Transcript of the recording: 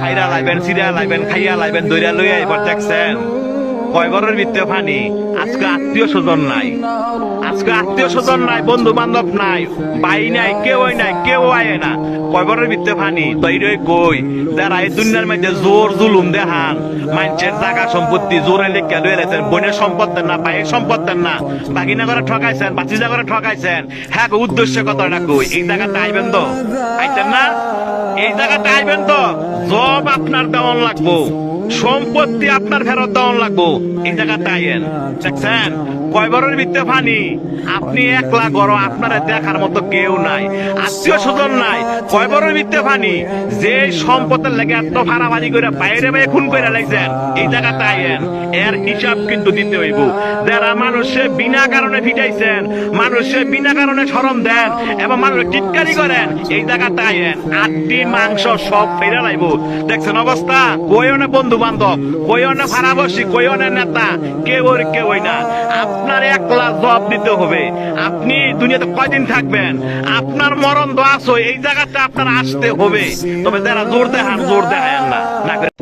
খাইরা লাইবেন, সিরা লাইবেন, খাইয়া লাইবেন, দইরা লইয়া এবার দেখছেন কয় ঘরের ভিতরে পানি। আজকে আত্মীয় স্বজন নাই, আজকে আত্মীয় স্বজন নাই, বন্ধু বান্ধব নাই, ভাই নাই, কেউই নাই, কেউ আয় না, কয় ঘরের ভিতরে পানি। তো এইটাই কই, যারা এই দুনিয়ার মধ্যে জোর জুলুম দেখান, মানুষের জায়গা সম্পত্তি জোরে লেখা লয়ে রেখেছেন, বোনের সম্পদ দেন না, ভাইয়ের সম্পদ দেন না, বাগিনা করে ঠকাইছেন, বাচিজা করে ঠকাইছেন, হ্যাঁ উদ্দেশ্য কথাটা কই, এই জায়গাটা আইবেন তো, আইতেন না, এই জায়গাটা আইবেন তো, জব আপনার দেওয়ান লাগবো, সম্পত্তি আপনার ফেরত দেওয়ান লাগবো, এই জায়গাটা আইয়েন। দেখছেন কয় বড়ের ভিতরে পানি, আপনি একলা গড়, আপনারা দেখার মতো কেউ নাই, আত্মীয় স্বজন নাই, কয় বড়ের ভিতরে পানি, যে সম্পদের লেগে এত ভাড়াভাড়ি করে বাইরে বাইরে খুন করে লাগছেন, এই জায়গাটা আইয়েন, এর হিসাব কিন্তু দিতে হইব। যারা মানুষে বিনা কারণে ফিটাইছেন, মানুষে বিনা কারণে শরম দেন এবং মানুষ টিটকারি করেন, এই জায়গাটা আইয়েন, আটটি মাংস সব ফেরে লাইব। দেখছেন অবস্থা, কইও না বন্ধু বান্ধব, কইও না ভাড়াবাসী, কইও না নেতা, কেউই না, আপনার একলা জবাব দিতে হবে। আপনি দুনিয়াতে কয়দিন থাকবেন, আপনার মরণ তো আসো, এই জায়গাটা আপনার আসতে হবে। তবে যারা জোর দেখান, জোর দেখায় না।